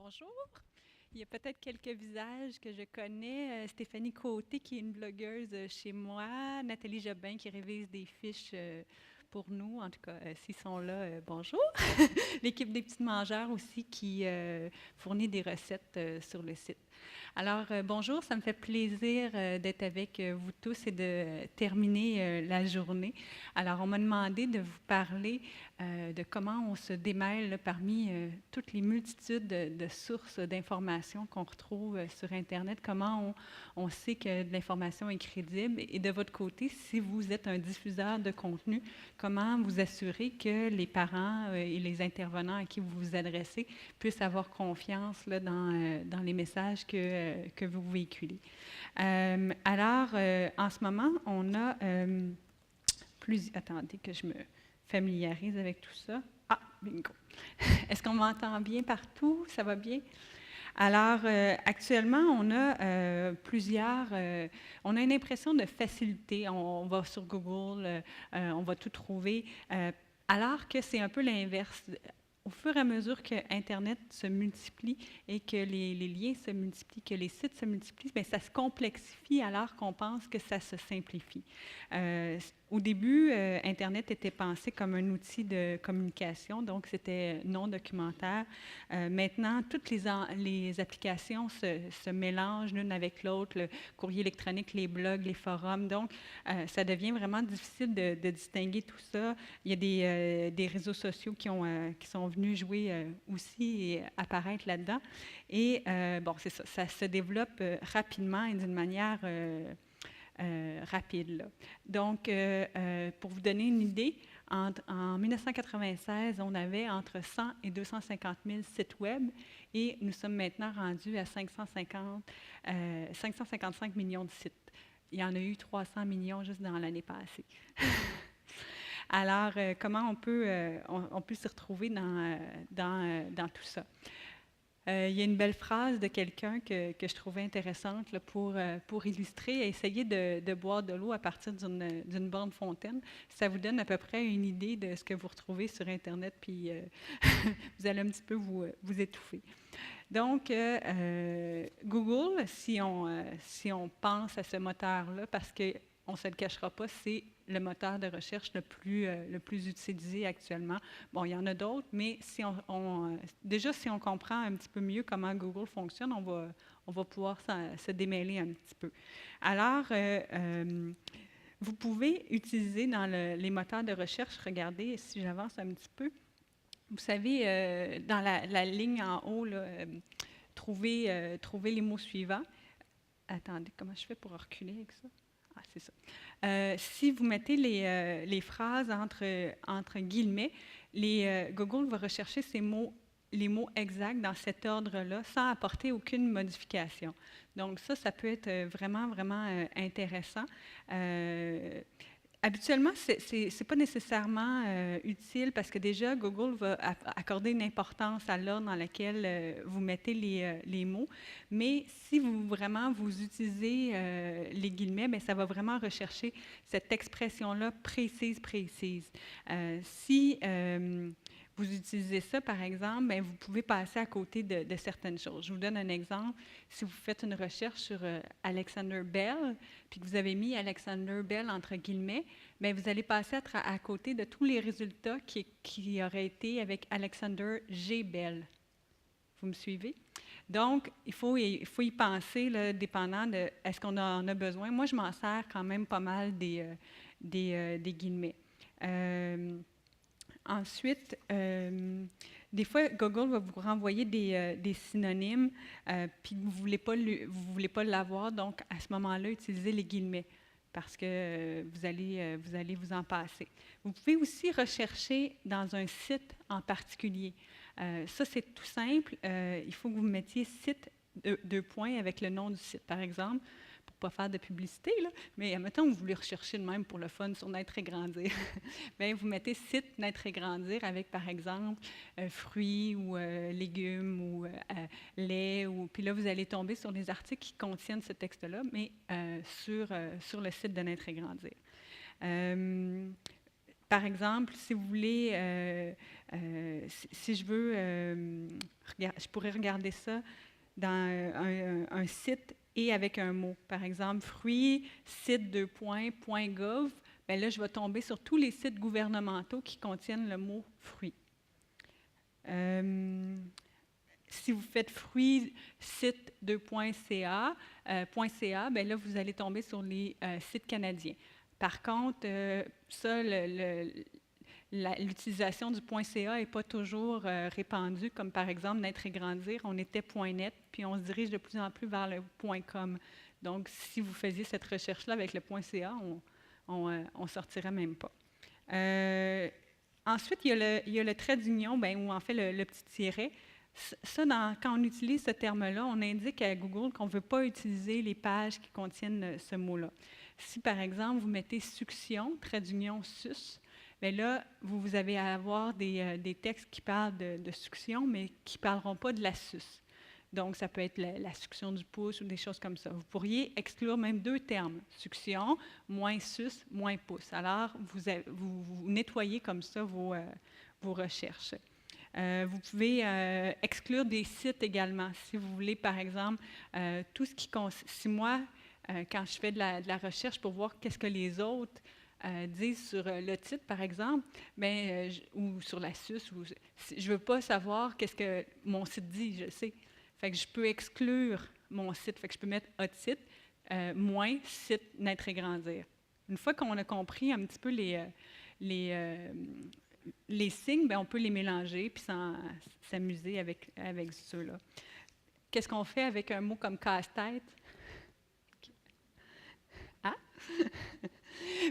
Bonjour. Il y a peut-être quelques visages que je connais. Stéphanie Côté, qui est une blogueuse chez moi. Nathalie Jobin, qui révise des fiches pour nous. En tout cas, s'ils sont là, bonjour. L'équipe des Petites Mangeurs aussi, qui fournit des recettes sur le site. Alors, bonjour, ça me fait plaisir d'être avec vous tous et de terminer la journée. Alors, on m'a demandé de vous parler de comment on se démêle là, parmi toutes les multitudes de sources d'informations qu'on retrouve sur Internet, comment on sait que de l'information est crédible. Et de votre côté, si vous êtes un diffuseur de contenu, comment vous assurer que les parents et les intervenants à qui vous vous adressez puissent avoir confiance là, dans les messages que vous véhiculez. En ce moment, on a plus... Attendez que je me familiarise avec tout ça. Ah, bingo. Est-ce qu'on m'entend bien partout? Ça va bien? Alors, actuellement, on a on a une impression de facilité. On va sur Google, on va tout trouver, alors que c'est un peu l'inverse. Au fur et à mesure que Internet se multiplie et que les liens se multiplient, que les sites se multiplient, bien, ça se complexifie alors qu'on pense que ça se simplifie. Au début, Internet était pensé comme un outil de communication, donc c'était non documentaire. Maintenant, toutes les applications se mélangent l'une avec l'autre, le courrier électronique, les blogs, les forums. Donc, ça devient vraiment difficile de distinguer tout ça. Il y a des réseaux sociaux qui sont venus jouer aussi et apparaître là-dedans. Et bon, c'est ça, ça se développe rapidement et d'une manière rapide. Là. Donc, pour vous donner une idée, en 1996, on avait entre 100 et 250 000 sites web et nous sommes maintenant rendus à 555 millions de sites. Il y en a eu 300 millions juste dans l'année passée. Alors, comment on peut se retrouver dans tout ça? Il y a une belle phrase de quelqu'un que je trouvais intéressante là, pour illustrer et essayer de boire de l'eau à partir d'une borne fontaine. Ça vous donne à peu près une idée de ce que vous retrouvez sur Internet, puis vous allez un petit peu vous étouffer. Donc, Google, si on pense à ce moteur-là, parce qu'on ne se le cachera pas, c'est le moteur de recherche le plus utilisé actuellement. Bon, il y en a d'autres, mais déjà, si on comprend un petit peu mieux comment Google fonctionne, on va pouvoir se démêler un petit peu. Alors, vous pouvez utiliser dans les moteurs de recherche, regardez si j'avance un petit peu, vous savez, dans la ligne en haut, là, trouver les mots suivants. Attendez, comment je fais pour reculer avec ça? Ah, c'est ça. Si vous mettez les phrases entre guillemets, Google va rechercher les mots exacts dans cet ordre-là sans apporter aucune modification. Donc ça peut être vraiment, vraiment intéressant. Habituellement, ce n'est pas nécessairement utile parce que déjà, Google va accorder une importance à l'ordre dans lequel vous mettez les mots. Mais si vous utilisez les guillemets, bien, ça va vraiment rechercher cette expression-là précise. Si vous utilisez ça, par exemple, bien, vous pouvez passer à côté de certaines choses. Je vous donne un exemple. Si vous faites une recherche sur Alexander Bell, puis que vous avez mis Alexander Bell entre guillemets, bien, vous allez passer à côté de tous les résultats qui auraient été avec Alexander G. Bell. Vous me suivez? Donc, il faut y penser, là, dépendant de est-ce qu'on en a besoin. Moi, je m'en sers quand même pas mal des guillemets. Ensuite, des fois, Google va vous renvoyer des synonymes, puis vous ne voulez pas l'avoir, donc à ce moment-là, utilisez les guillemets parce que vous allez vous en passer. Vous pouvez aussi rechercher dans un site en particulier. Ça, c'est tout simple. Il faut que vous mettiez site deux points avec le nom du site. Par exemple, pour ne pas faire de publicité, là, mais admettons que vous voulez rechercher de même pour le fun sur Naître et Grandir. Bien, vous mettez site Naître et Grandir avec, par exemple, fruits ou légumes ou lait. Puis là, vous allez tomber sur des articles qui contiennent ce texte-là, mais sur le site de Naître et Grandir. par exemple, si vous voulez, si je veux, je pourrais regarder ça dans un site et avec un mot. Par exemple, fruits, site deux points, .gov. Bien là, je vais tomber sur tous les sites gouvernementaux qui contiennent le mot fruits. Si vous faites fruits, site 2.ca, bien là, vous allez tomber sur les sites canadiens. Par contre, ça, l'utilisation du .ca n'est pas toujours répandue, comme par exemple Naître et grandir, on était .net, puis on se dirige de plus en plus vers le .com. Donc, si vous faisiez cette recherche-là avec le .ca, on ne sortirait même pas. Ensuite, il y a le trait d'union, ou en fait le petit tiret. Ça, quand on utilise ce terme-là, on indique à Google qu'on ne veut pas utiliser les pages qui contiennent ce mot-là. Si, par exemple, vous mettez succion, trait d'union sus, bien là, vous avez à avoir des textes qui parlent de succion, mais qui ne parleront pas de la suce. Donc, ça peut être la succion du pouce ou des choses comme ça. Vous pourriez exclure même deux termes, succion, moins sus, moins pouce. Alors, vous nettoyez comme ça vos recherches. Vous pouvez exclure des sites également. Si vous voulez, par exemple, tout ce qui concerne... Si moi, quand je fais de la recherche pour voir qu'est-ce que les autres disent sur le titre, par exemple, ou sur la suce, je ne veux pas savoir qu'est-ce que mon site dit, je sais. Fait que je peux exclure mon site. Fait que je peux mettre « titre » moins « site naître et grandir ». Une fois qu'on a compris un petit peu les signes, bien, on peut les mélanger puis s'amuser avec ceux-là. Qu'est-ce qu'on fait avec un mot comme casse-tête? Ah?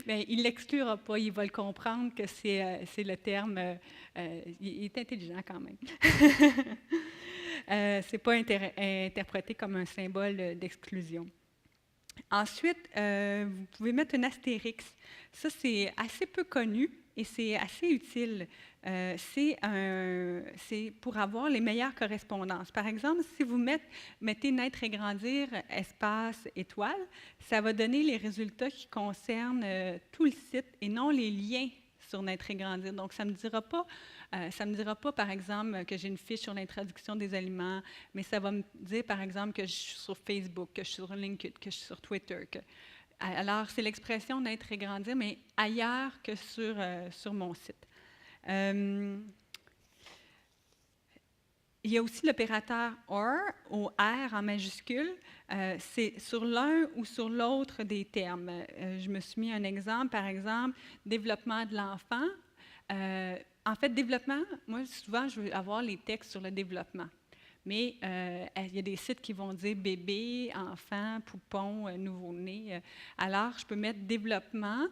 Bien, il ne l'exclura pas, il va le comprendre que c'est le terme. Il est intelligent quand même. Ce n'est pas interprété comme un symbole d'exclusion. Ensuite, vous pouvez mettre un astérix. Ça, c'est assez peu connu et c'est assez utile. C'est pour avoir les meilleures correspondances. Par exemple, si vous mettez naître et grandir, espace, étoile, ça va donner les résultats qui concernent tout le site et non les liens sur naître et grandir. Donc, ça ne me dira pas, par exemple, que j'ai une fiche sur l'introduction des aliments, mais ça va me dire, par exemple, que je suis sur Facebook, que je suis sur LinkedIn, que je suis sur Twitter. Alors, c'est l'expression naître et grandir, mais ailleurs que sur mon site. Il y a aussi l'opérateur OR, ou R en majuscule. C'est sur l'un ou sur l'autre des termes. Je me suis mis un exemple, par exemple, développement de l'enfant. En fait, développement, moi, souvent, je veux avoir les textes sur le développement. Mais il y a des sites qui vont dire bébé, enfant, poupon, nouveau-né. Alors, je peux mettre développement,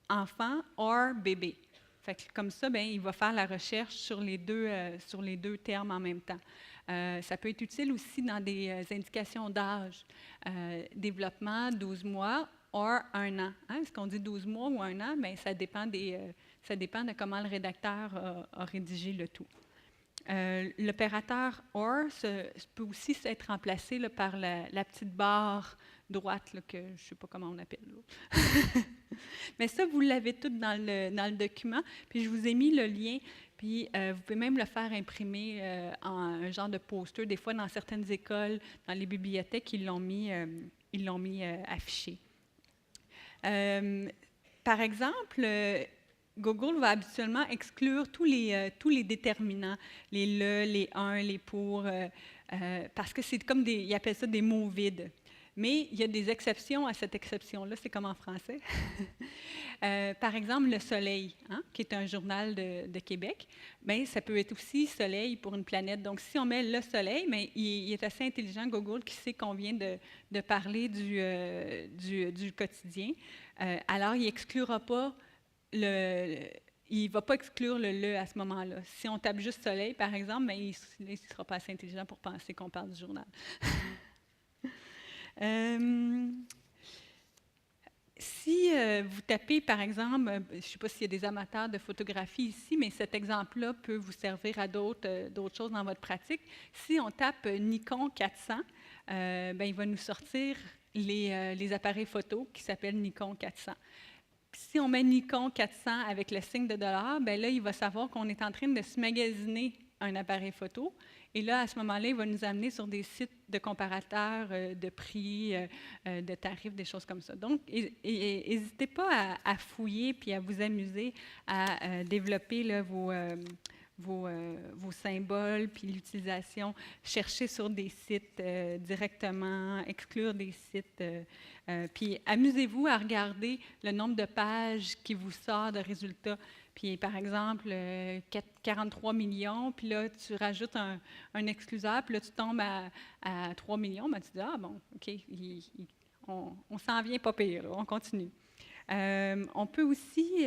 enfant, or bébé. Fait que comme ça, bien, il va faire la recherche sur les deux termes en même temps. Ça peut être utile aussi dans des indications d'âge. Développement, 12 mois, or 1 an. Hein? Est-ce qu'on dit 12 mois ou 1 an? Bien, ça dépend de comment le rédacteur a rédigé le tout. L'opérateur OR peut aussi être remplacé là, par la petite barre droite, là, que je ne sais pas comment on appelle. Mais ça, vous l'avez tout dans le document. Puis je vous ai mis le lien. Puis vous pouvez même le faire imprimer en un genre de poster. Des fois, dans certaines écoles, dans les bibliothèques, ils l'ont mis affiché. Par exemple, Google va habituellement exclure tous les déterminants, les le, les un, les pour, parce que c'est comme ils appellent ça des mots vides. Mais il y a des exceptions à cette exception-là, c'est comme en français. Par exemple, le Soleil, hein, qui est un journal de Québec, bien, ça peut être aussi Soleil pour une planète. Donc, si on met le Soleil, bien, il est assez intelligent, Google, qui sait qu'on vient de parler du quotidien. Alors, il n'exclura pas il ne va pas exclure le « le » à ce moment-là. Si on tape juste « soleil », par exemple, bien, il ne sera pas assez intelligent pour penser qu'on parle du journal. Si vous tapez, par exemple, je ne sais pas s'il y a des amateurs de photographie ici, mais cet exemple-là peut vous servir à d'autres choses dans votre pratique. Si on tape Nikon 400, bien, il va nous sortir les appareils photo qui s'appellent Nikon 400. Puis si on met Nikon 400 avec le signe de dollar, bien là, il va savoir qu'on est en train de se magasiner un appareil photo. Et là, à ce moment-là, il va nous amener sur des sites de comparateurs de prix, de tarifs, des choses comme ça. Donc, n'hésitez pas à fouiller puis à vous amuser à développer là, vos symboles, puis l'utilisation, chercher sur des sites directement, exclure des sites. Puis amusez-vous à regarder le nombre de pages qui vous sort de résultats. Puis, par exemple, 43 millions, puis là, tu rajoutes un excluseur, puis là, tu tombes à 3 millions, ben, tu dis, ah bon, OK, on s'en vient pas pire, là, on continue. On peut aussi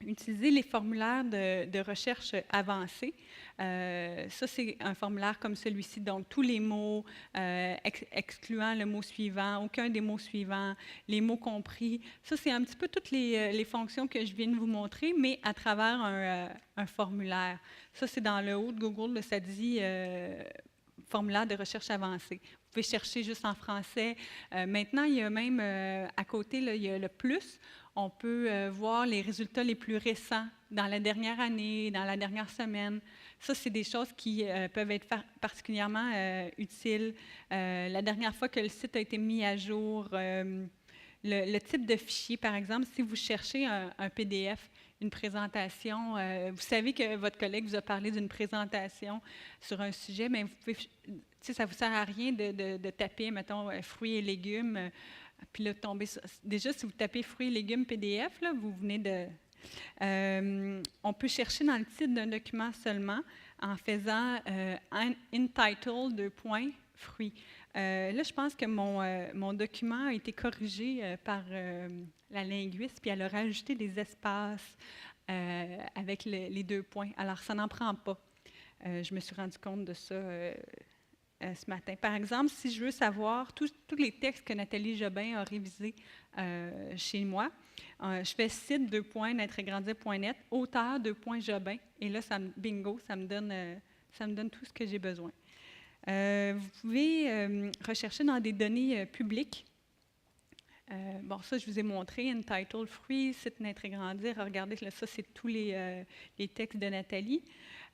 utiliser les formulaires de recherche avancés. Ça, c'est un formulaire comme celui-ci, donc tous les mots, excluant le mot suivant, aucun des mots suivants, les mots compris. Ça, c'est un petit peu toutes les fonctions que je viens de vous montrer, mais à travers un formulaire. Ça, c'est dans le haut de Google, là, ça dit formulaire de recherche avancé. Vous pouvez chercher juste en français. Maintenant, il y a même à côté, là, il y a le plus. On peut voir les résultats les plus récents dans la dernière année, dans la dernière semaine. Ça, c'est des choses qui peuvent être particulièrement utiles. La dernière fois que le site a été mis à jour, le type de fichier, par exemple, si vous cherchez un PDF, une présentation, vous savez que votre collègue vous a parlé d'une présentation sur un sujet, mais vous pouvez, ça ne vous sert à rien de taper, mettons, fruits et légumes. Puis là, tomber sur, déjà, si vous tapez fruits et légumes PDF, là, vous venez de... on peut chercher dans le titre d'un document seulement en faisant entitled, fruits. Là, je pense que mon document a été corrigé par la linguiste, puis elle a rajouté des espaces avec les 2 points. Alors, ça n'en prend pas. Je me suis rendu compte de ça ce matin. Par exemple, si je veux savoir tous les textes que Nathalie Jobin a révisés chez moi, je fais site .naîtregrandir.net, auteur Jobin, et là, bingo, ça me donne tout ce que j'ai besoin. Vous pouvez rechercher dans des données publiques. Bon, ça, je vous ai montré, Entitled Fruits, site Naître et Grandir. Regardez, là, ça, c'est tous les textes de Nathalie.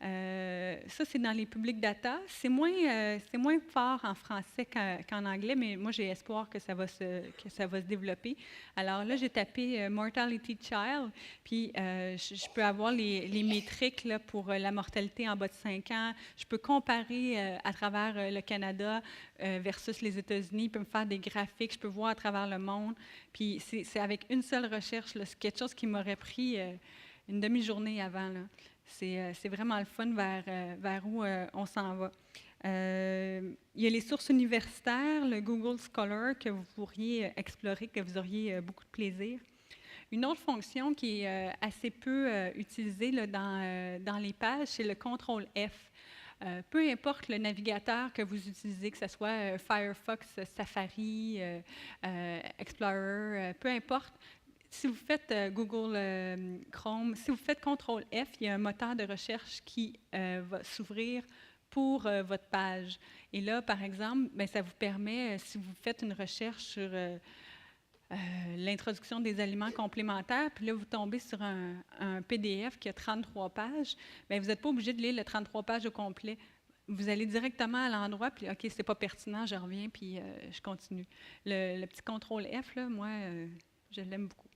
Ça, c'est dans les public data. C'est moins fort en français qu'en anglais, mais moi, j'ai espoir que ça va se développer. Alors là, j'ai tapé Mortality Child, puis je peux avoir les métriques là, pour la mortalité en bas de 5 ans. Je peux comparer à travers le Canada versus les États-Unis. Je peux me faire des graphiques, je peux voir à travers le monde. Puis c'est avec une seule recherche, là, c'est quelque chose qui m'aurait pris une demi-journée avant, là. C'est vraiment le fun vers où on s'en va. Il y a les sources universitaires, le Google Scholar que vous pourriez explorer, que vous auriez beaucoup de plaisir. Une autre fonction qui est assez peu utilisée là, dans les pages, c'est le contrôle F. Peu importe le navigateur que vous utilisez, que ce soit Firefox, Safari, Explorer, peu importe, si vous faites Google Chrome, si vous faites CTRL F, il y a un moteur de recherche qui va s'ouvrir pour votre page. Et là, par exemple, bien, ça vous permet, si vous faites une recherche sur l'introduction des aliments complémentaires, puis là, vous tombez sur un PDF qui a 33 pages, bien, vous n'êtes pas obligé de lire les 33 pages au complet. Vous allez directement à l'endroit, puis OK, c'est pas pertinent, je reviens, puis je continue. Le petit CTRL F, là, moi, je l'aime beaucoup.